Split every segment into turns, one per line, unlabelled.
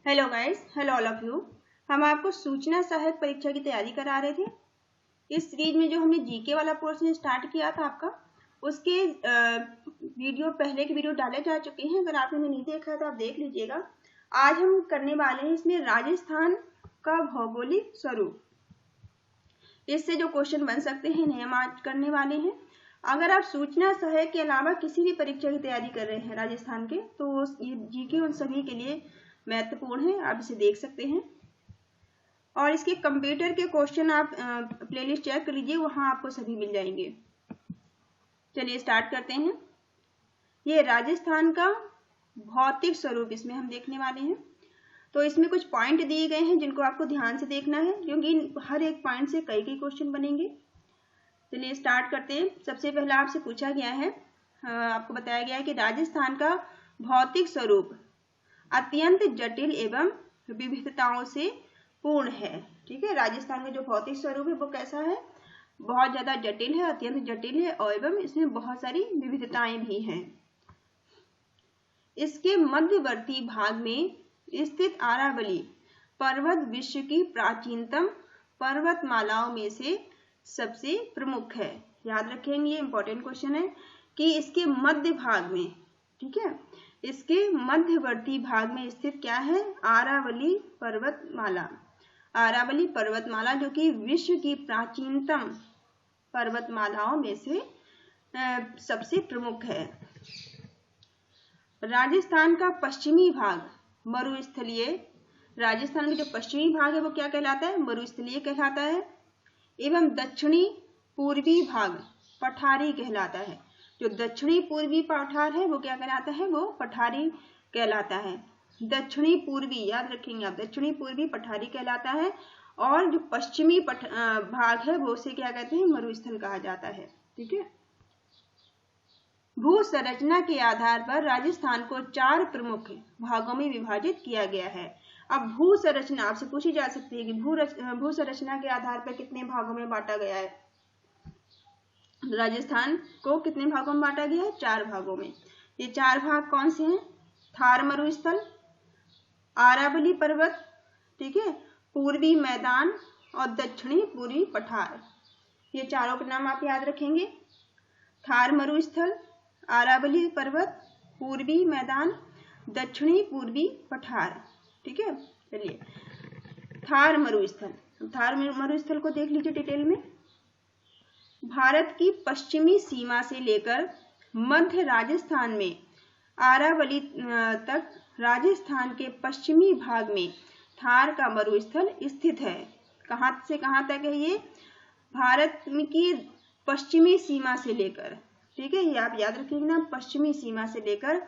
Hello guys, hello all of you. हम आपको सूचना सहायक परीक्षा की तैयारी करा रहे थे। इस सीरीज में जो हमने जीके वाला पोर्शन स्टार्ट किया था आपका, उसके वीडियो पहले के वीडियो डाले जा चुके हैं। अगर आपने नहीं देखा तो आप देख लीजिएगा। आज हम करने वाले हैं इसमें राजस्थान का भौगोलिक स्वरूप। इससे जो क्वेश्चन बन सकते हैं नहीं हम आज करने वाले हैं। अगर आप सूचना सहायक के अलावा किसी भी परीक्षा की तैयारी कर रहे हैं राजस्थान के, तो ये जीके उन सभी के लिए महत्वपूर्ण है। आप इसे देख सकते हैं और इसके कंप्यूटर के क्वेश्चन आप प्लेलिस्ट चेक कर लीजिए, वहां आपको सभी मिल जाएंगे। चलिए स्टार्ट करते हैं। ये राजस्थान का भौतिक स्वरूप इसमें हम देखने वाले हैं। तो इसमें कुछ पॉइंट दिए गए हैं जिनको आपको ध्यान से देखना है, क्योंकि हर एक पॉइंट से कई कई क्वेश्चन बनेंगे। चलिए स्टार्ट करते हैं। सबसे पहला आपसे पूछा गया है, आपको बताया गया है कि राजस्थान का भौतिक स्वरूप अत्यंत जटिल एवं विविधताओं से पूर्ण है। ठीक है, राजस्थान में जो भौतिक स्वरूप है वो कैसा है? बहुत ज्यादा जटिल है, अत्यंत जटिल है और एवं इसमें बहुत सारी विविधताएं भी हैं। इसके मध्यवर्ती भाग में स्थित अरावली पर्वत विश्व की प्राचीनतम पर्वतमालाओं में से सबसे प्रमुख है। याद रखेंगे, ये इंपॉर्टेंट क्वेश्चन है कि इसके मध्य भाग में, ठीक है, इसके मध्यवर्ती भाग में स्थित क्या है? अरावली पर्वतमाला। अरावली पर्वतमाला जो कि विश्व की प्राचीनतम पर्वतमालाओं में से सबसे प्रमुख है। राजस्थान का पश्चिमी भाग मरुस्थलीय, राजस्थान का जो पश्चिमी भाग है वो क्या कहलाता है? मरुस्थलीय कहलाता है। एवं दक्षिणी पूर्वी भाग पठारी कहलाता है। जो दक्षिणी पूर्वी पठार है वो क्या कहलाता है? वो पठारी कहलाता है। दक्षिणी पूर्वी, याद रखेंगे आप, दक्षिणी पूर्वी पठारी कहलाता है। और जो पश्चिमी भाग है वो उसे क्या कहते हैं? मरुस्थल कहा जाता है। ठीक है। भू संरचना के आधार पर राजस्थान को 4 प्रमुख भागों में विभाजित किया गया है। अब भू संरचना आपसे पूछी जा सकती है कि भू संरचना के आधार पर कितने भागों में बांटा गया है? राजस्थान को कितने भागों में बांटा गया है? 4 भागों में। ये 4 भाग कौन से हैं? थार मरुस्थल, अरावली पर्वत, ठीक है, पूर्वी मैदान और दक्षिणी पूर्वी पठार। ये चारों के नाम आप याद रखेंगे। थार मरुस्थल, अरावली पर्वत, पूर्वी मैदान, दक्षिणी पूर्वी पठार। ठीक है। चलिए थार मरुस्थल, थार मरुस्थल को देख लीजिए डिटेल में। भारत की पश्चिमी सीमा से लेकर मध्य राजस्थान में अरावली तक राजस्थान के पश्चिमी भाग में थार का मरुस्थल स्थित है। कहां से कहां तक है ये? भारत की पश्चिमी सीमा से लेकर, ठीक है, ये आप याद रखिएगा ना, पश्चिमी सीमा से लेकर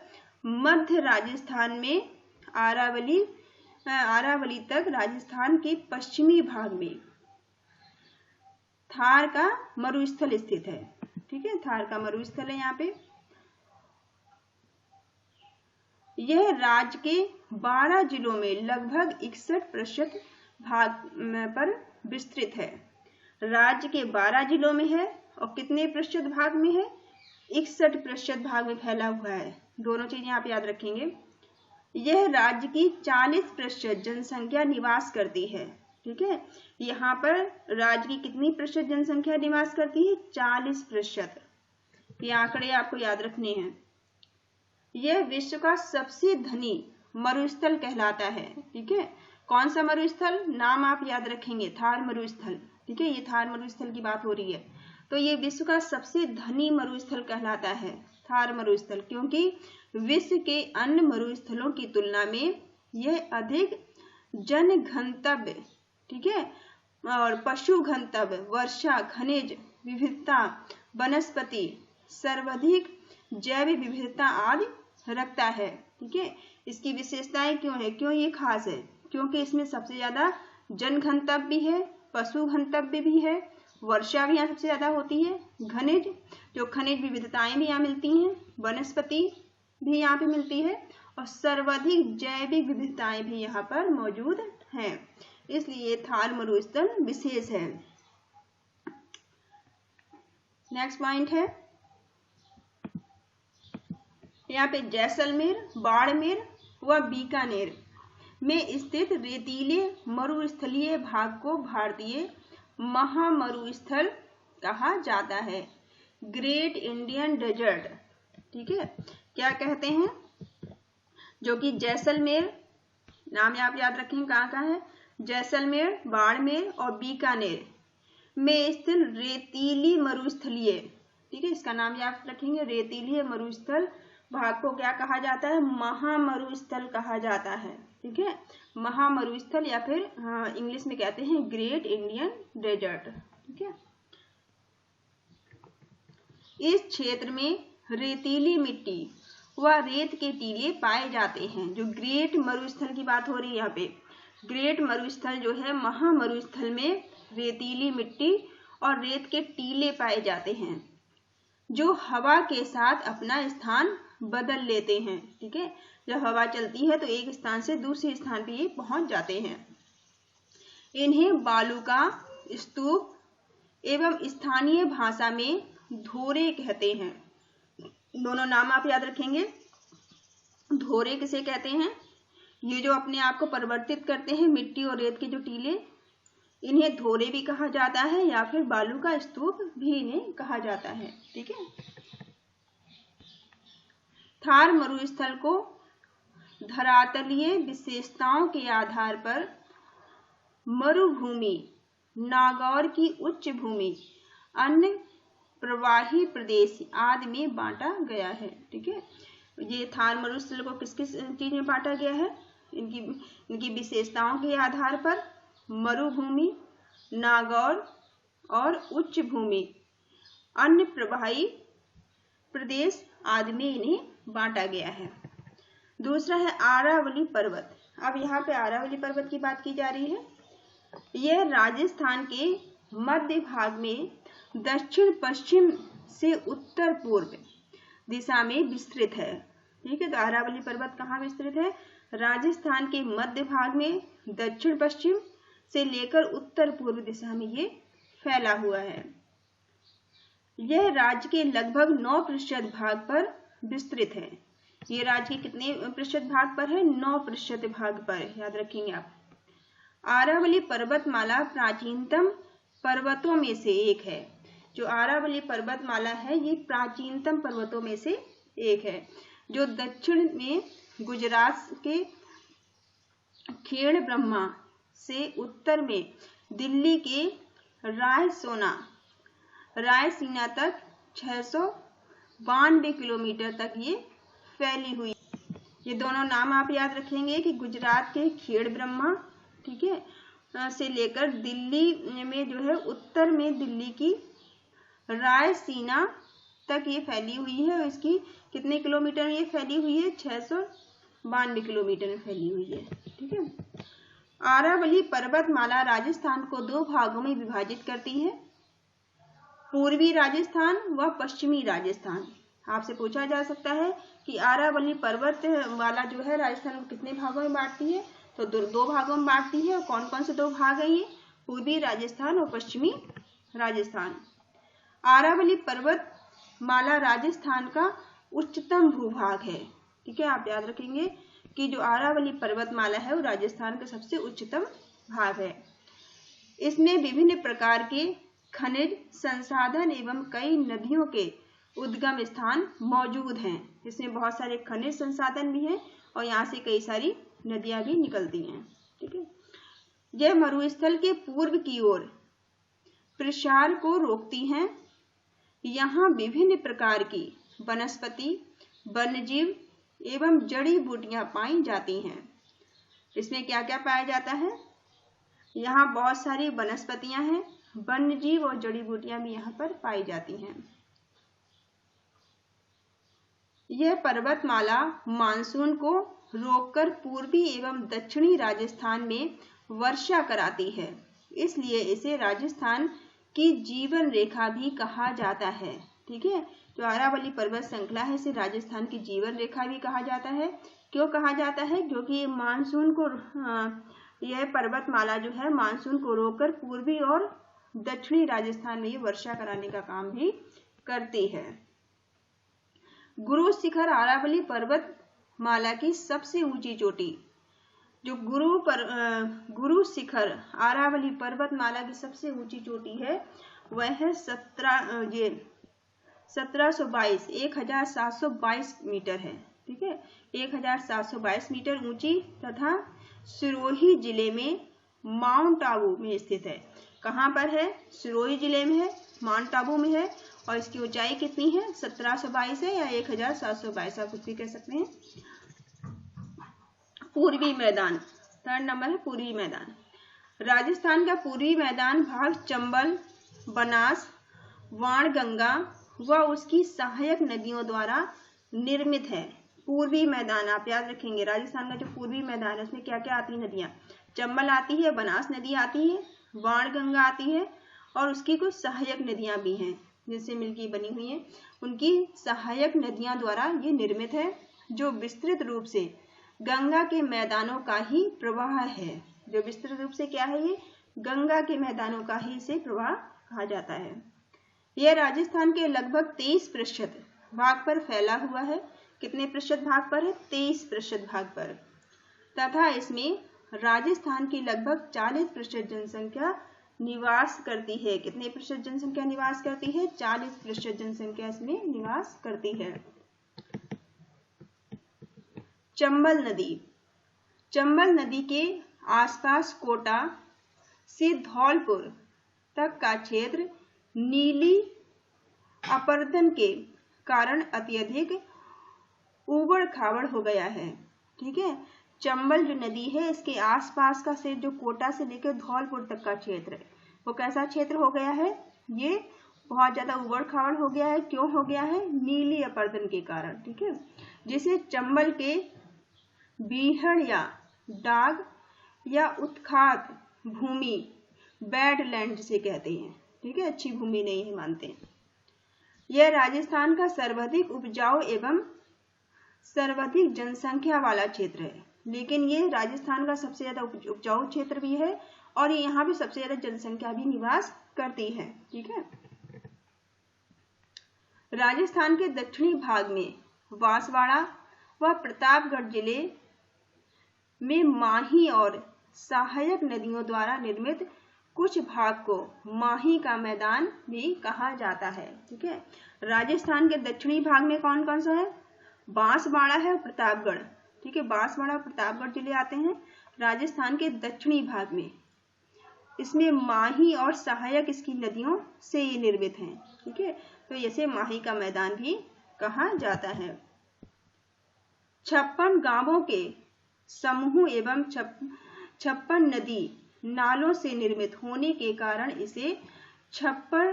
मध्य राजस्थान में अरावली तक राजस्थान के पश्चिमी भाग में थार का मरुस्थल स्थित है। ठीक है, थार का मरुस्थल है यहाँ पे। यह राज्य के 12 जिलों में लगभग 61% भाग पर विस्तृत है। राज्य के 12 जिलों में है और कितने प्रतिशत भाग में है? 61% भाग में फैला हुआ है। दोनों चीजें आप याद रखेंगे। यह राज्य की 40% जनसंख्या निवास करती है। ठीक है, यहाँ पर राज्य की कितनी प्रतिशत जनसंख्या निवास करती है? 40%। ये आंकड़े आपको याद रखने हैं। यह विश्व का सबसे धनी मरुस्थल कहलाता है। ठीक है, कौन सा मरुस्थल? नाम आप याद रखेंगे, थार मरुस्थल। ठीक है, ये थार मरुस्थल की बात हो रही है। तो ये विश्व का सबसे धनी मरुस्थल कहलाता है, थार मरुस्थल, क्योंकि विश्व के अन्य मरुस्थलों की तुलना में यह अधिक जन घनत्व, ठीक है, और पशु घनत्व, वर्षा, खनिज विविधता, वनस्पति, सर्वाधिक जैव विविधता आदि रखता है। ठीक है, इसकी विशेषताएं क्यों है? क्यों ये खास है? क्योंकि इसमें सबसे ज्यादा जन घनत्व भी है, पशु घनत्व भी है, वर्षा भी यहाँ सबसे ज्यादा होती है, खनिज, जो खनिज विविधताएं भी यहाँ मिलती हैं, वनस्पति भी यहाँ पे मिलती है और सर्वाधिक जैविक विविधताएं भी यहाँ पर मौजूद हैं। इसलिए थार मरुस्थल विशेष है। नेक्स्ट पॉइंट है यहाँ पे जैसलमेर, बाड़मेर व बीकानेर में स्थित रेतीले मरुस्थलीय भाग को भारतीय महामरुस्थल कहा जाता है, ग्रेट इंडियन डेजर्ट। ठीक है, क्या कहते हैं, जो कि जैसलमेर, नाम आप याद रखेंगे कहाँ कहाँ है, जैसलमेर, बाड़मेर और बीकानेर में स्थित रेतीली मरुस्थलीय, ठीक है, इसका नाम याद रखेंगे, रेतीली मरुस्थल भाग को क्या कहा जाता है, महामरुस्थल कहा जाता है। ठीक है, महामरुस्थल या फिर इंग्लिश में कहते हैं ग्रेट इंडियन डेजर्ट। ठीक है, इस क्षेत्र में रेतीली मिट्टी व रेत के टीले पाए जाते हैं। जो ग्रेट मरुस्थल की बात हो रही है यहाँ पे, ग्रेट मरुस्थल जो है, महामरुस्थल में रेतीली मिट्टी और रेत के टीले पाए जाते हैं जो हवा के साथ अपना स्थान बदल लेते हैं। ठीक है, जब हवा चलती है तो एक स्थान से दूसरे स्थान पे ये पहुंच जाते हैं। इन्हें बालू का स्तूप एवं स्थानीय भाषा में धोरे कहते हैं। दोनों नाम आप याद रखेंगे। धोरे किसे कहते हैं, ये जो अपने आप को परिवर्तित करते हैं, मिट्टी और रेत के जो टीले, इन्हें धोरे भी कहा जाता है या फिर बालू का स्तूप भी इन्हें कहा जाता है। ठीक है, थार मरुस्थल को धरातलीय विशेषताओं के आधार पर मरुभूमि, नागौर की उच्च भूमि, अन्य प्रवाही प्रदेश आदि में बांटा गया है। ठीक है, ये थार मरुस्थल को किस किस चीज में बांटा गया है, इनकी विशेषताओं के आधार पर मरुभूमि, नागौर और उच्च भूमि, अन्य प्रवाही प्रदेश आदि में इन्हें बांटा गया है। दूसरा है आरावली पर्वत। अब यहाँ पे आरावली पर्वत की बात की जा रही है। यह राजस्थान के मध्य भाग में दक्षिण पश्चिम से उत्तर पूर्व दिशा में विस्तृत है। ठीक है, तो आरावली पर्वत कहाँ विस्तृत है, राजस्थान के मध्य भाग में दक्षिण पश्चिम से लेकर उत्तर पूर्व दिशा में ये फैला हुआ है। यह राज्य के लगभग 9% भाग पर विस्तृत है। ये राज्य के कितने प्रतिशत भाग पर है, 9% भाग पर, याद रखेंगे आप। आरावली पर्वतमाला प्राचीनतम पर्वतों में से एक है। जो आरावली पर्वतमाला है ये प्राचीनतम पर्वतों में से एक है, जो दक्षिण में गुजरात के खेड़ ब्रह्मा से उत्तर में दिल्ली के रायसीना तक 692 किलोमीटर तक ये फैली हुई। ये दोनों नाम आप याद रखेंगे कि गुजरात के खेड़ ब्रह्मा, ठीक है, से लेकर दिल्ली में जो है उत्तर में दिल्ली की रायसीना तक ये फैली हुई है। और इसकी कितने किलोमीटर ये फैली हुई है, 692 किलोमीटर में फैली हुई है। ठीक है, आरावली पर्वतमाला राजस्थान को 2 भागों में विभाजित करती है, पूर्वी राजस्थान व पश्चिमी राजस्थान। आपसे पूछा जा सकता है कि आरावली पर्वतमाला जो है राजस्थान को कितने भागों में बांटती है, तो 2 भागों में बांटती है। और कौन कौन से 2 भाग हैं ये, पूर्वी राजस्थान और पश्चिमी राजस्थान। आरावली पर्वतमाला राजस्थान का उच्चतम भूभाग है। ठीक है, आप याद रखेंगे कि जो आरावली पर्वतमाला है वो राजस्थान का सबसे उच्चतम भाग है। इसमें विभिन्न प्रकार के खनिज संसाधन एवं कई नदियों के उद्गम स्थान मौजूद हैं। इसमें बहुत सारे खनिज संसाधन भी हैं और यहाँ से कई सारी नदियां भी निकलती हैं। ठीक है, यह मरुस्थल के पूर्व की ओर प्रसार को रोकती हैं। यहाँ विभिन्न प्रकार की वनस्पति, वन्यजीव एवं जड़ी बूटियां पाई जाती हैं। इसमें क्या क्या पाया जाता है, यहाँ बहुत सारी वनस्पतियां हैं, वन्यजीव और जड़ी बूटियां भी यहाँ पर पाई जाती हैं। यह पर्वतमाला मानसून को रोककर पूर्वी एवं दक्षिणी राजस्थान में वर्षा कराती है, इसलिए इसे राजस्थान की जीवन रेखा भी कहा जाता है। ठीक है, जो आरावली पर्वत श्रृंखला है इसे राजस्थान की जीवन रेखा भी कहा जाता है। क्यों कहा जाता है, क्योंकि मानसून को यह पर्वतमाला जो है मानसून को रोककर पूर्वी और दक्षिणी राजस्थान में ये वर्षा कराने का काम भी करती है। गुरु शिखर आरावली पर्वतमाला की सबसे ऊंची चोटी जो गुरु शिखर आरावली पर्वतमाला की सबसे ऊंची चोटी है वह है 1722 मीटर है। ठीक है, 1722 मीटर ऊंची तथा सिरोही जिले में माउंट आबू में स्थित है। कहाँ पर है? सिरोही जिले में है, माउंट आबू में है और इसकी ऊंचाई कितनी है? 1722 है या 1722, आप कुछ भी कह सकते हैं। पूर्वी मैदान, थर्ड नंबर है पूर्वी मैदान। राजस्थान का पूर्वी मैदान भाग चंबल, बनास, वाणगंगा व उसकी सहायक नदियों द्वारा निर्मित है। पूर्वी मैदान आप याद रखेंगे, राजस्थान का जो पूर्वी मैदान है उसमें क्या क्या आती है नदियां? चंबल आती है, बनास नदी आती है, वाणगंगा आती है और उसकी कुछ सहायक नदियां भी हैं जिससे मिलकर बनी हुई है। उनकी सहायक नदियां द्वारा ये निर्मित है, जो विस्तृत रूप से गंगा के मैदानों का ही प्रवाह है। जो विस्तृत रूप से क्या है? ये गंगा के मैदानों का ही इसे प्रवाह कहा जाता है। यह राजस्थान के लगभग 23% भाग पर फैला हुआ है। कितने प्रतिशत भाग पर है? 23% भाग पर। तथा इसमें राजस्थान की लगभग 40% जनसंख्या निवास करती है। कितने प्रतिशत जनसंख्या निवास करती है? 40% जनसंख्या इसमें निवास करती है। चंबल नदी, चंबल नदी के आसपास कोटा से धौलपुर तक का क्षेत्र नीली अपरदन के कारण अत्यधिक उबड़ खाबड़ हो गया है। ठीक है, चंबल जो नदी है इसके आसपास का से जो कोटा से लेकर धौलपुर तक का क्षेत्र है वो कैसा क्षेत्र हो गया है? ये बहुत ज्यादा उबड़ खाबड़ हो गया है। क्यों हो गया है? नीली अपरदन के कारण। ठीक है, जिसे चंबल के बीहड़ या डाग या उत्खात भूमि बैडलैंड जिसे कहते हैं। ठीक है, अच्छी भूमि नहीं है मानते। यह राजस्थान का सर्वाधिक उपजाऊ एवं सर्वाधिक जनसंख्या वाला क्षेत्र है, लेकिन ये राजस्थान का सबसे ज्यादा उपजाऊ क्षेत्र भी है और ये यहाँ पे सबसे ज्यादा जनसंख्या भी निवास करती है। ठीक है, राजस्थान के दक्षिणी भाग में बांसवाड़ा व प्रतापगढ़ जिले में माही और सहायक नदियों द्वारा निर्मित कुछ भाग को माही का मैदान भी कहा जाता है। ठीक है, राजस्थान के दक्षिणी भाग में कौन कौन सा है? बांसवाड़ा है, प्रतापगढ़। ठीक है, बांसवाड़ा प्रतापगढ़ जिले आते हैं राजस्थान के दक्षिणी भाग में। इसमें माही और सहायक इसकी नदियों से ये निर्मित हैं। ठीक है, तो इसे माही का मैदान भी कहा जाता है। 56 गांवों के समूह एवं 56 नदी नालों से निर्मित होने के कारण इसे छप्पर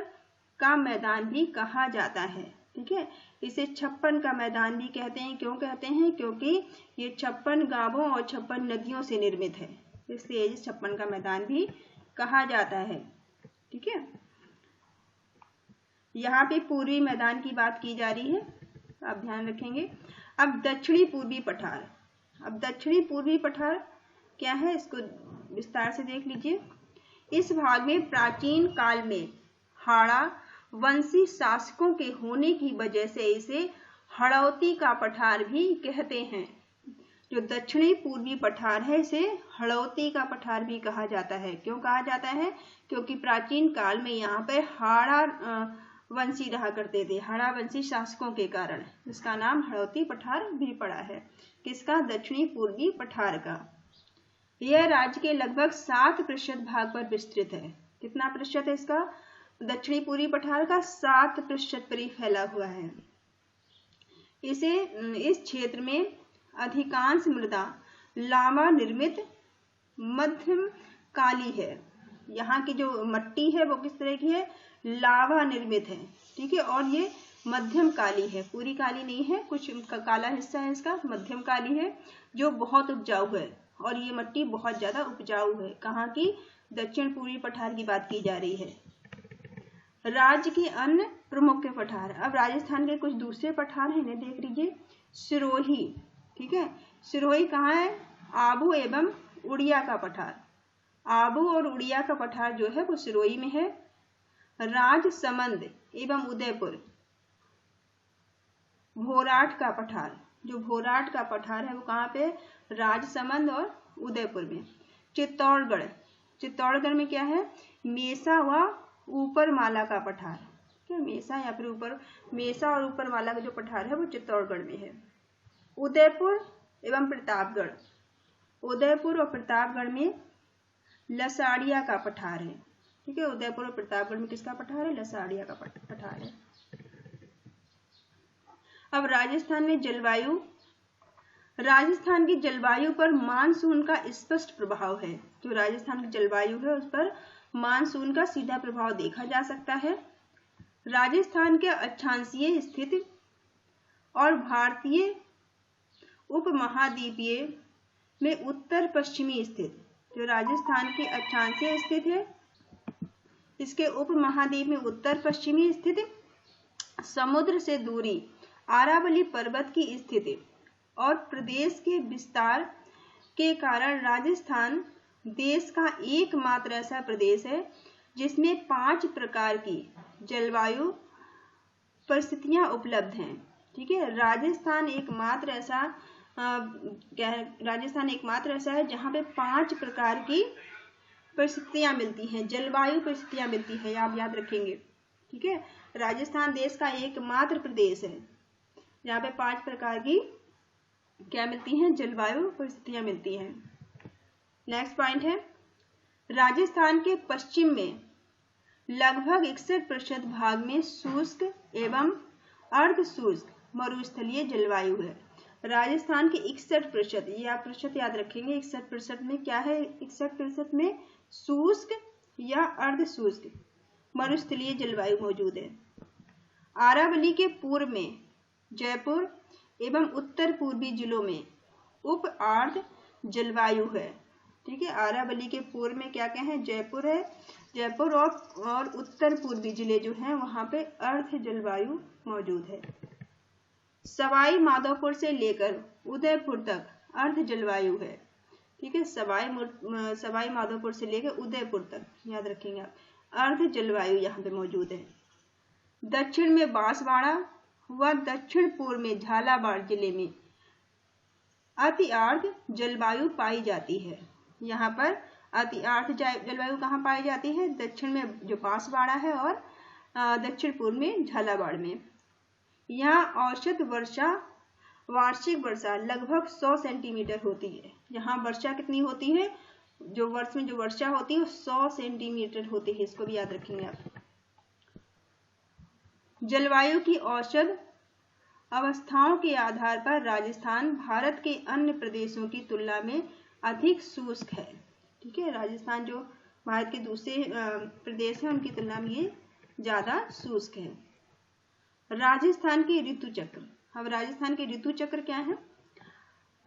का मैदान भी कहा जाता है। ठीक है, इसे 56 का मैदान भी कहते हैं। क्यों कहते हैं? क्योंकि ये 56 गांवों और 56 नदियों से निर्मित है, इसलिए इसे 56 का मैदान भी कहा जाता है। ठीक है, यहाँ पे पूर्वी मैदान की बात की जा रही है, आप ध्यान रखेंगे। अब दक्षिणी पूर्वी पठार, अब दक्षिणी पूर्वी पठार क्या है इसको विस्तार से देख लीजिए। इस भाग में प्राचीन काल में हाड़ा वंशी शासकों के होने की वजह से इसे हड़ौती का पठार भी कहते हैं। जो दक्षिणी पूर्वी पठार है इसे हड़ौती का पठार भी कहा जाता है। क्यों कहा जाता है? क्योंकि प्राचीन काल में यहाँ पर हाड़ा वंशी रहा करते थे, हाड़ा वंशी शासकों के कारण इसका नाम हड़ौती पठार भी पड़ा है। किसका? दक्षिणी पूर्वी पठार का। यह राज्य के लगभग 7% भाग पर विस्तृत है। कितना प्रतिशत है इसका? दक्षिणी पूर्वी पठार का 7% पर ही फैला हुआ है। इस क्षेत्र में अधिकांश मृदा लावा निर्मित मध्यम काली है। यहाँ की जो मट्टी है वो किस तरह की है? लावा निर्मित है। ठीक है, और ये मध्यम काली है, पूरी काली नहीं है, कुछ काला हिस्सा है इसका, मध्यम काली है, जो बहुत उपजाऊ है और ये मट्टी बहुत ज्यादा उपजाऊ है। कहाँ की? दक्षिण पूर्वी पठार की बात की जा रही है। राज्य के अन्य प्रमुख पठार, अब राजस्थान के कुछ दूसरे पठार हैं, इन्हें देख लीजिए। सिरोही, ठीक है, सिरोही कहाँ है? आबू एवं उड़िया का पठार, आबू और उड़िया का पठार जो है वो सिरोही में है। राजसमंद एवं उदयपुर भोराट का पठार, जो भोराट का पठार है वो कहाँ पे? राजसमंद और उदयपुर में। चित्तौड़गढ़, चित्तौड़गढ़ में क्या है? मेसा व ऊपरमाला का पठार। क्या मेसा या फिर मेसा और ऊपरमाला का जो पठार है वो चित्तौड़गढ़ में है। उदयपुर एवं प्रतापगढ़, उदयपुर और प्रतापगढ़ में लसाड़िया का पठार है। ठीक है, उदयपुर और प्रतापगढ़ में किसका पठार है? लसाड़िया का पठार है। अब राजस्थान में जलवायु, राजस्थान की जलवायु पर मानसून का स्पष्ट प्रभाव है। जो राजस्थान की जलवायु है उस पर मानसून का सीधा प्रभाव देखा जा सकता है। राजस्थान के अक्षांशीय स्थित और भारतीय उपमहाद्वीपीय में उत्तर पश्चिमी स्थित, जो राजस्थान के अक्षांशीय स्थित है इसके उपमहाद्वीप में उत्तर पश्चिमी स्थिति, समुद्र से दूरी, अरावली पर्वत की स्थिति और प्रदेश के विस्तार के कारण राजस्थान देश का एकमात्र ऐसा प्रदेश है जिसमें 5 प्रकार की जलवायु परिस्थितियां उपलब्ध हैं। ठीक है, राजस्थान एकमात्र ऐसा है जहां पे 5 प्रकार की परिस्थितियां मिलती हैं, जलवायु परिस्थितियां मिलती है, आप याद रखेंगे। ठीक है, राजस्थान देश का एकमात्र प्रदेश है जहाँ पे 5 प्रकार की क्या मिलती हैं? जलवायु परिस्थितियां मिलती हैं। नेक्स्ट पॉइंट है, राजस्थान के पश्चिम में लगभग 61% भाग में शुष्क एवं अर्ध शुष्क मरुस्थलीय जलवायु है। राजस्थान के 61%, ये आप प्रतिशत याद रखेंगे, 61% में क्या है? 61% में शुष्क या अर्ध शुष्क मरुस्थलीय जलवायु मौजूद है। अरावली के पूर्व में जयपुर एवं उत्तर पूर्वी जिलों में उप आर्द्र जलवायु है। ठीक है, अरावली के पूर्व में क्या क्या है? जयपुर है, जयपुर और उत्तर पूर्वी जिले जो हैं वहां पे अर्ध जलवायु मौजूद है। सवाई माधोपुर से लेकर उदयपुर तक अर्ध जलवायु है। ठीक है, सवाई माधोपुर से लेकर उदयपुर तक याद रखेंगे आप, अर्ध जलवायु यहाँ पे मौजूद है। दक्षिण में बांसवाड़ा व दक्षिण पूर्व में झालावाड़ जिले में अति आर्द्र जलवायु पाई जाती है। यहाँ पर अति आर्द्र जलवायु कहाँ पाई जाती है? दक्षिण में जो बांसवाड़ा है और दक्षिण पूर्व में झालावाड़ में। यहाँ औसत वार्षिक वर्षा लगभग 100 सेंटीमीटर होती है। यहाँ वर्षा कितनी होती है? जो वर्ष में जो वर्षा होती है 100 सेंटीमीटर होती है, इसको भी याद रखेंगे आप। जलवायु की औसत अवस्थाओं के आधार पर राजस्थान भारत के अन्य प्रदेशों की तुलना में अधिक शुष्क है। ठीक है, राजस्थान जो भारत के दूसरे प्रदेश हैं उनकी तुलना में ये ज्यादा शुष्क है। राजस्थान के ऋतु चक्र, अब राजस्थान के ऋतु चक्र क्या है?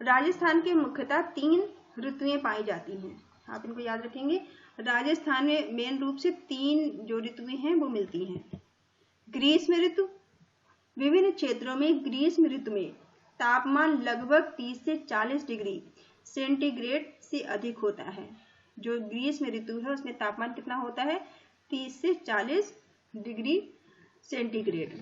राजस्थान के मुख्यतः 3 ऋतुएं पाई जाती हैं, आप इनको याद रखेंगे। राजस्थान में मेन रूप से 3 जो ऋतुएं हैं वो मिलती हैं। ग्रीष्म ऋतु, विभिन्न क्षेत्रों में ग्रीष्म ऋतु में तापमान लगभग 30 से 40 डिग्री सेंटीग्रेड से अधिक होता है। जो ग्रीष्म ऋतु है उसमें तापमान कितना होता है? 30 से 40 डिग्री सेंटीग्रेड।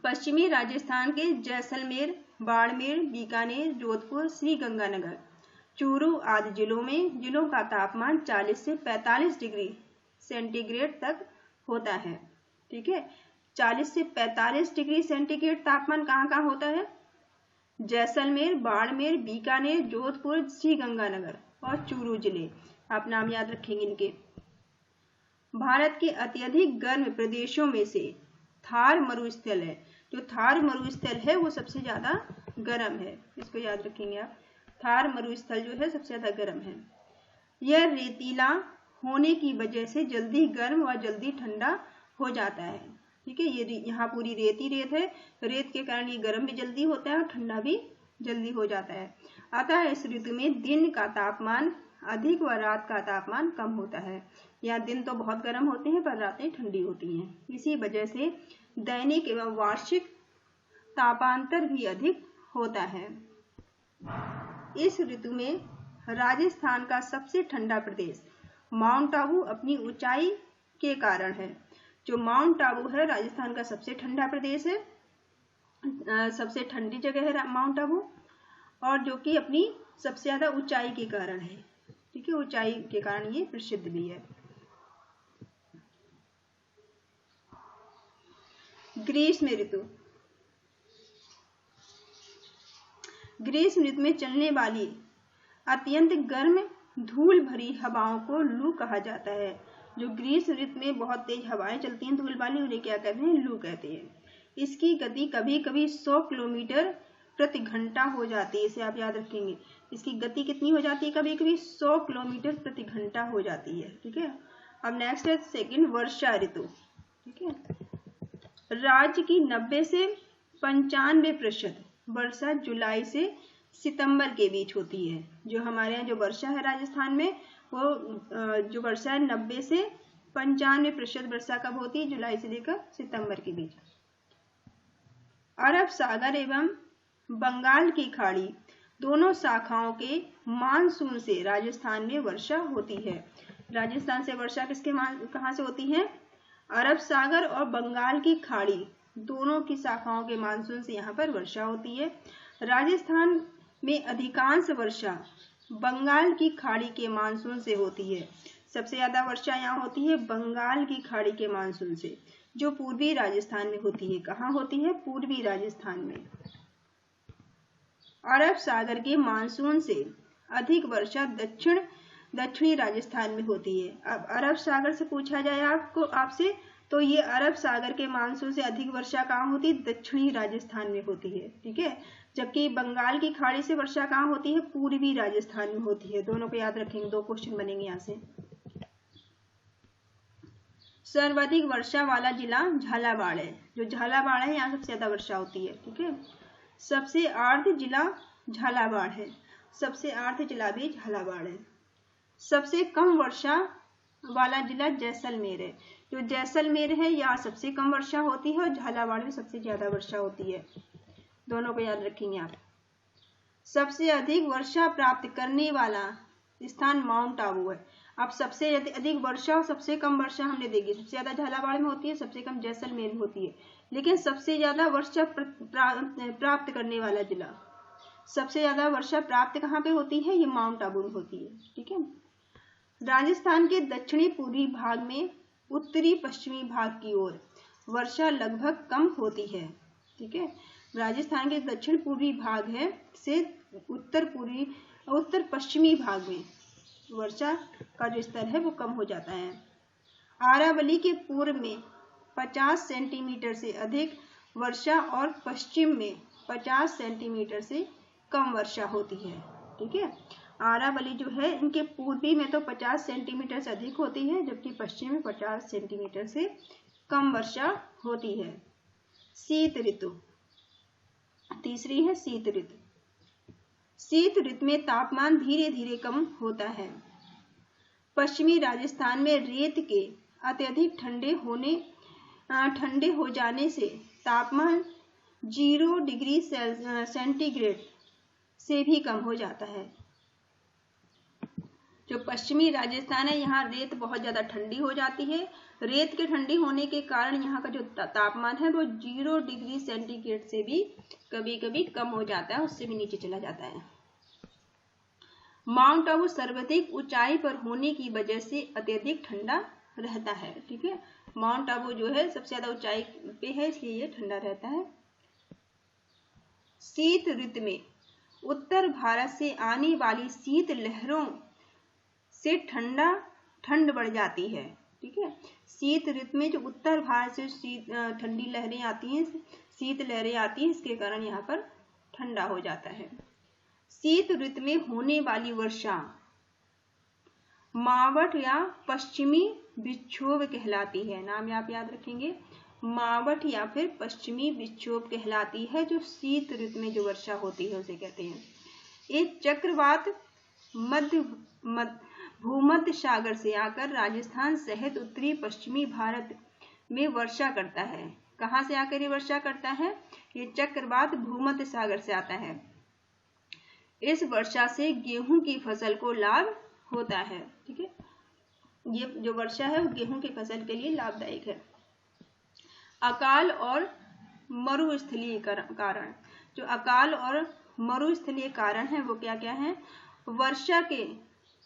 पश्चिमी राजस्थान के जैसलमेर, बाड़मेर, बीकानेर, जोधपुर, श्रीगंगानगर, चूरू आदि जिलों का तापमान 40 से 45 डिग्री सेंटीग्रेड तक होता है। ठीक है, 40 से 45 डिग्री सेंटीग्रेड तापमान कहाँ कहाँ होता है? जैसलमेर, बाड़मेर, बीकानेर, जोधपुर, श्रीगंगानगर और चूरू जिले, आप नाम याद रखेंगे इनके। भारत के अत्यधिक गर्म प्रदेशों में से थार मरुस्थल है। जो थार मरुस्थल है वो सबसे ज्यादा गर्म है, इसको याद रखेंगे आप। थार मरुस्थल जो है सबसे ज्यादा गर्म है। यह रेतीला होने की वजह से जल्दी गर्म व जल्दी ठंडा हो जाता है। ठीक है, ये यहाँ पूरी रेत है, रेत के कारण ये गर्म भी जल्दी होता है और ठंडा भी जल्दी हो जाता है। अतः इस ऋतु में दिन का तापमान अधिक व रात का तापमान कम होता है। यहाँ दिन तो बहुत गर्म होते हैं पर रातें ठंडी होती हैं। इसी वजह से दैनिक एवं वार्षिक तापांतर भी अधिक होता है। इस ऋतु में राजस्थान का सबसे ठंडा प्रदेश माउंट आबू अपनी ऊंचाई के कारण है। जो माउंट आबू है राजस्थान का सबसे ठंडा प्रदेश है। सबसे ठंडी जगह है माउंट आबू, और जो कि अपनी सबसे ज्यादा ऊंचाई के कारण है। ठीक है, ऊंचाई के कारण ये प्रसिद्ध भी है। ग्रीष्म ऋतु। ग्रीष्म ऋतु में चलने वाली अत्यंत गर्म धूल भरी हवाओं को लू कहा जाता है। जो ग्रीष्म ऋतु में बहुत तेज हवाएं चलती हैं धूल वाली, उन्हें क्या कहते हैं? लू कहते हैं। इसकी गति कभी कभी 100 किलोमीटर प्रति घंटा हो जाती है। इसे आप याद रखेंगे, इसकी गति कितनी हो जाती है? कभी कभी 100 किलोमीटर प्रति घंटा हो जाती है। ठीक है, अब नेक्स्ट है सेकंड, वर्षा ऋतु। ठीक है, राज्य की 90 से 95% वर्षा जुलाई से सितंबर के बीच होती है। जो हमारे यहाँ जो वर्षा है राजस्थान में, वो जो वर्षा है 90 से 95% वर्षा कब होती है? जुलाई से लेकर सितंबर के बीच। अरब सागर एवं बंगाल की खाड़ी दोनों शाखाओं के मानसून से राजस्थान में वर्षा होती है। राजस्थान से वर्षा कहाँ से होती है? अरब सागर और बंगाल की खाड़ी दोनों की शाखाओं के मानसून से यहाँ पर वर्षा होती है। राजस्थान में अधिकांश वर्षा बंगाल की खाड़ी के मानसून से होती है। सबसे ज्यादा वर्षा यहाँ होती है बंगाल की खाड़ी के मानसून से, जो पूर्वी राजस्थान में होती है। कहाँ होती है? पूर्वी राजस्थान में। अरब सागर के मानसून से अधिक वर्षा दक्षिणी राजस्थान में होती है। अब अरब सागर से पूछा जाए आपसे, तो ये अरब सागर के मानसून से अधिक वर्षा कहाँ होती है? दक्षिणी राजस्थान में होती है। ठीक है, जबकि बंगाल की खाड़ी से वर्षा कहाँ होती है? पूर्वी राजस्थान में होती है। दोनों को याद रखेंगे, 2 क्वेश्चन बनेंगे यहाँ से। सर्वाधिक वर्षा वाला जिला झालावाड़ है। जो झालावाड़ है यहाँ सबसे ज्यादा वर्षा होती है। ठीक है, सबसे आर्द्र जिला झालावाड़ है। सबसे आर्द्र जिला भी झालावाड़ है। सबसे कम वर्षा वाला जिला जैसलमेर है। जो जैसलमेर है यहाँ सबसे कम वर्षा होती है और झालावाड़ में सबसे ज्यादा वर्षा होती है। दोनों को याद रखेंगे आप। सबसे अधिक वर्षा प्राप्त करने वाला स्थान माउंट आबू है। अब सबसे अधिक वर्षा और सबसे कम वर्षा हमने देखी, सबसे ज्यादा झालावाड़ में होती है, सबसे कम जैसलमेर में होती है। लेकिन सबसे ज्यादा वर्षा प्राप्त करने वाला जिला, सबसे ज्यादा वर्षा प्राप्त कहाँ पे होती है? ये माउंट आबू में होती है। ठीक है, राजस्थान के दक्षिणी पूर्वी भाग में उत्तरी पश्चिमी भाग की ओर वर्षा लगभग कम होती है। ठीक है, राजस्थान के दक्षिण पूर्वी भाग है से उत्तर पश्चिमी भाग में वर्षा का जो स्तर है वो कम हो जाता है। अरावली के पूर्व में 50 सेंटीमीटर से अधिक वर्षा और पश्चिम में 50 सेंटीमीटर से कम वर्षा होती है। ठीक है, अरावली जो है इनके पूर्वी में तो 50 सेंटीमीटर से अधिक होती है, जबकि पश्चिम में 50 सेंटीमीटर से कम वर्षा होती है। शीत ऋतु, तीसरी है शीत ऋतु। शीत ऋतु में तापमान धीरे धीरे कम होता है। पश्चिमी राजस्थान में रेत के अत्यधिक ठंडे हो जाने से तापमान 0 डिग्री सेंटीग्रेड से भी कम हो जाता है। जो पश्चिमी राजस्थान है यहाँ रेत बहुत ज्यादा ठंडी हो जाती है। रेत के ठंडी होने के कारण यहाँ का जो तापमान है वो 0 डिग्री सेंटीग्रेड से भी कभी कभी कम हो जाता है, उससे भी नीचे चला जाता है। माउंट आबू सर्वाधिक ऊंचाई पर होने की वजह से अत्यधिक ठंडा रहता है। ठीक है, माउंट आबू जो है सबसे ज्यादा ऊंचाई पे है, इसलिए ये ठंडा रहता है। शीत ऋतु में उत्तर भारत से आने वाली शीत लहरों से ठंड बढ़ जाती है। ठीक है, शीत ऋतु में जो उत्तर भारत से ठंडी लहरें आती हैं, शीत लहरें आती हैं, इसके कारण यहाँ पर ठंडा हो जाता है। शीत ऋतु में होने वाली वर्षा मावठ या पश्चिमी विक्षोभ कहलाती है। नाम आप याद रखेंगे, मावठ या फिर पश्चिमी विक्षोभ कहलाती है। जो शीत ऋतु में जो वर्षा होती है उसे कहते हैं। एक चक्रवात भूमध्य सागर से आकर राजस्थान सहित उत्तरी पश्चिमी भारत में वर्षा करता है। कहाँ से आकर ये वर्षा करता है? ये चक्रवात भूमध्य सागर से आता है। इस वर्षा से गेहूं की फसल को लाभ होता है। ठीक है, ये जो वर्षा है वो गेहूं की फसल के लिए लाभदायक है। अकाल और मरुस्थलीय कारण। जो अकाल और मरुस्थलीय कारण है वो क्या क्या है? वर्षा के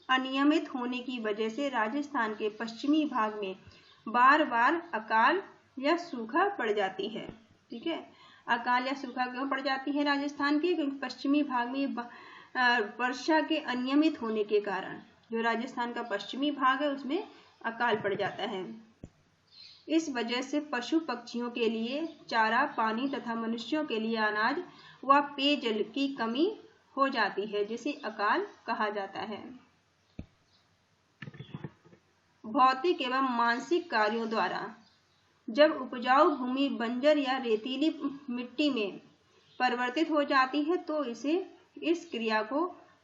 अनियमित होने की वजह से राजस्थान के पश्चिमी भाग में बार बार अकाल या सूखा पड़ जाती है। ठीक है, अकाल या सूखा क्यों पड़ जाती है राजस्थान के? क्योंकि पश्चिमी भाग में वर्षा के अनियमित होने के कारण जो राजस्थान का पश्चिमी भाग है उसमें अकाल पड़ जाता है। इस वजह से पशु पक्षियों के लिए चारा, पानी तथा मनुष्यों के लिए अनाज व पेयजल की कमी हो जाती है, जिसे अकाल कहा जाता है। भौतिक एवं मानसिक कार्यों द्वारा जब उपजाऊ भूमि बंजर या रेतीली मिट्टी में परिवर्तित हो जाती है तो इस क्रिया को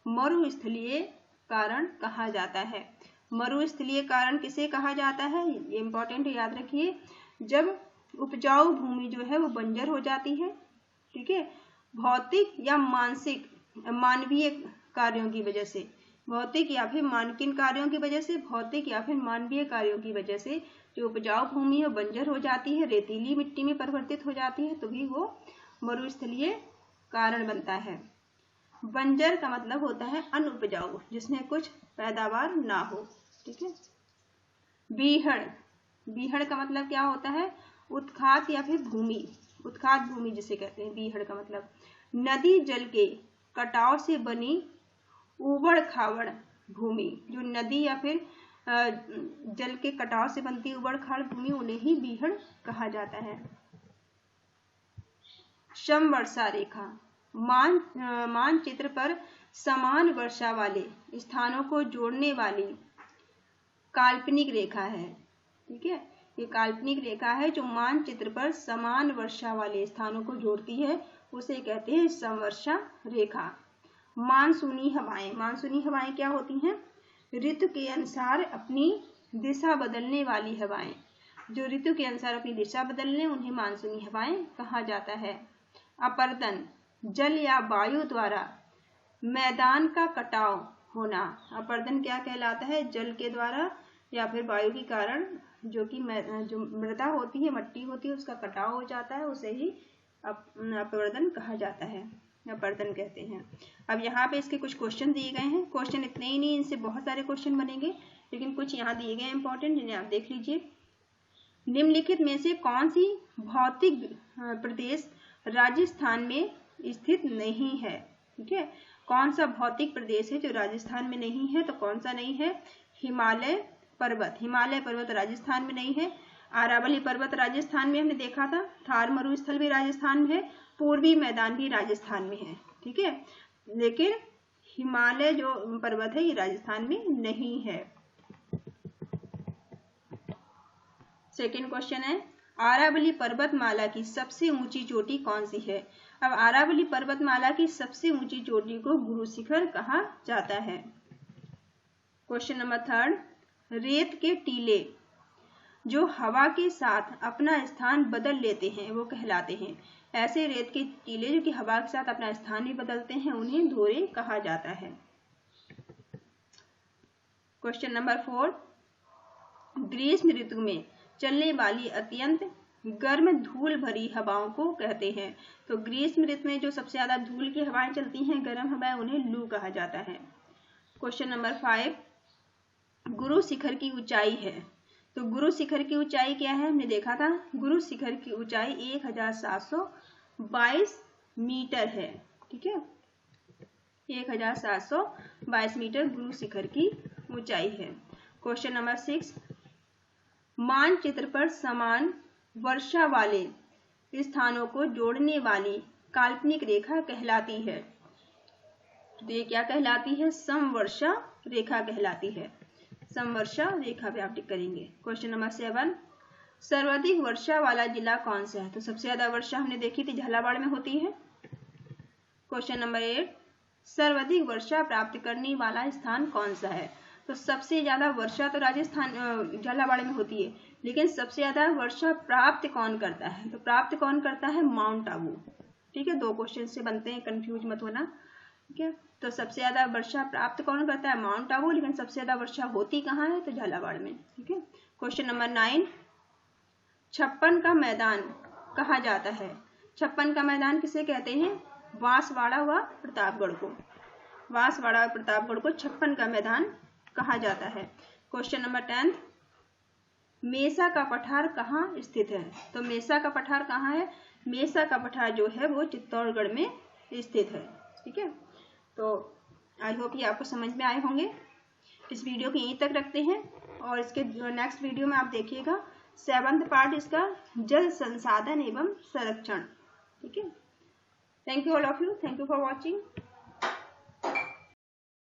मरुस्थलीय कारण कहा जाता है। मरुस्थलीय कारण किसे कहा जाता है? ये इंपॉर्टेंट याद रखिए। जब उपजाऊ भूमि जो है वो बंजर हो जाती है, ठीक है, भौतिक या मानवीय कार्यों की वजह से, भौतिक या फिर मानकीन कार्यों की वजह से, भौतिक या फिर मानवीय कार्यों की वजह से जो उपजाऊ भूमि है बंजर हो जाती है, रेतीली मिट्टी में परिवर्तित हो जाती है, तो भी वो मरुस्थलीय कारण बनता है। बंजर का मतलब होता है अनुपजाऊ, जिसमें कुछ पैदावार ना हो। ठीक है। बीहड़, बीहड़ का मतलब क्या होता है? उत्खात या फिर भूमि, उत्खात भूमि जिसे कहते हैं। बीहड़ का मतलब नदी जल के कटाव से बनी उबड़ खाबड़ भूमि, जो नदी या फिर जल के कटाव से बनती उबड़ खाबड़ भूमि, उन्हें ही बीहड़ कहा जाता है। समवर्षा रेखा, मानचित्र पर समान वर्षा वाले स्थानों को जोड़ने वाली काल्पनिक रेखा है। ठीक है, ये काल्पनिक रेखा है जो मानचित्र पर समान वर्षा वाले स्थानों को जोड़ती है, उसे कहते हैं समवर्षा रेखा। मानसूनी हवाएं, मानसूनी हवाएं क्या होती हैं? ऋतु के अनुसार अपनी दिशा बदलने वाली हवाएं, जो ऋतु के अनुसार अपनी दिशा बदलने, उन्हें मानसूनी हवाएं कहा जाता है। अपर्दन, जल या वायु द्वारा मैदान का कटाव होना। अपर्दन क्या कहलाता है? जल के द्वारा या फिर वायु के कारण जो कि जो मृदा होती है, मिट्टी होती है, उसका कटाव हो जाता है, उसे ही अपर्दन कहा जाता है, अपर्दन कहते हैं। अब यहाँ पे इसके कुछ क्वेश्चन दिए गए हैं। क्वेश्चन इतने ही नहीं, इनसे बहुत सारे क्वेश्चन बनेंगे, लेकिन कुछ यहाँ दिए गए इंपॉर्टेंट, जिन्हें आप देख लीजिए। निम्नलिखित में से कौन सी भौतिक प्रदेश राजस्थान में स्थित नहीं है? ठीक है, कौन सा भौतिक प्रदेश है जो राजस्थान में नहीं है? तो कौन सा नहीं है? हिमालय पर्वत, हिमालय पर्वत राजस्थान में नहीं है। अरावली पर्वत राजस्थान में हमने देखा था, थार मरुस्थल भी राजस्थान में है, पूर्वी मैदान भी राजस्थान में है। ठीक है, लेकिन हिमालय जो पर्वत है ये राजस्थान में नहीं है। सेकेंड क्वेश्चन है, अरावली पर्वतमाला की सबसे ऊंची चोटी कौन सी है? अब अरावली पर्वतमाला की सबसे ऊंची चोटी को गुरु शिखर कहा जाता है। क्वेश्चन नंबर थर्ड, रेत के टीले जो हवा के साथ अपना स्थान बदल लेते हैं वो कहलाते हैं। ऐसे रेत के टीले जो कि हवा के साथ अपना स्थान भी बदलते हैं उन्हें धोरे कहा जाता है। क्वेश्चन नंबर फोर, ग्रीष्म ऋतु में चलने वाली अत्यंत गर्म धूल भरी हवाओं को कहते हैं। तो ग्रीष्म ऋतु में जो सबसे ज्यादा धूल की हवाएं चलती हैं, गर्म हवाएं, उन्हें लू कहा जाता है। Question number five, Guru Shikhar की ऊंचाई है। तो गुरु शिखर की ऊंचाई क्या है? हमने देखा था, गुरु शिखर की ऊंचाई 1722 मीटर है। ठीक है, 1722 मीटर गुरु शिखर की ऊंचाई है। क्वेश्चन नंबर सिक्स, मानचित्र पर समान वर्षा वाले स्थानों को जोड़ने वाली काल्पनिक रेखा कहलाती है। तो ये क्या कहलाती है? समवर्षा रेखा कहलाती है। समवर्षा रेखा पे आप टिक करेंगे। क्वेश्चन नंबर सेवन, सर्वाधिक वर्षा वाला जिला कौन सा है? तो सबसे ज्यादा वर्षा हमने देखी थी झालावाड़ में होती है। क्वेश्चन नंबर एट, सर्वाधिक वर्षा प्राप्त करने वाला स्थान कौन सा है? तो सबसे ज्यादा वर्षा तो राजस्थान झालावाड़ में होती है, लेकिन सबसे ज्यादा वर्षा प्राप्त कौन करता है? तो प्राप्त कौन करता है? माउंट आबू। ठीक है, दो क्वेश्चन से बनते हैं, कंफ्यूज मत होना। ठीक है, तो सबसे ज्यादा वर्षा प्राप्त कौन करता है? माउंट आबू, लेकिन सबसे ज्यादा वर्षा होती कहाँ है? तो झालावाड़ में। ठीक है, क्वेश्चन नंबर नाइन, 56 का मैदान कहा जाता है। 56 का मैदान किसे कहते हैं? बांसवाड़ा व प्रतापगढ़ को। बांसवाड़ा और प्रतापगढ़ को 56 का मैदान कहा जाता है। क्वेश्चन नंबर 10, मेसा का पठार कहाँ स्थित है? तो मेसा का पठार कहाँ है? मेसा का पठार जो है वो चित्तौड़गढ़ में स्थित है। ठीक है, तो आई होप ये आपको समझ में आए होंगे। इस वीडियो को यहीं तक रखते हैं और इसके नेक्स्ट वीडियो में आप देखिएगा 7th पार्ट इसका जल संसाधन एवं संरक्षण। ठीक है, thank you all of you, thank you for watching.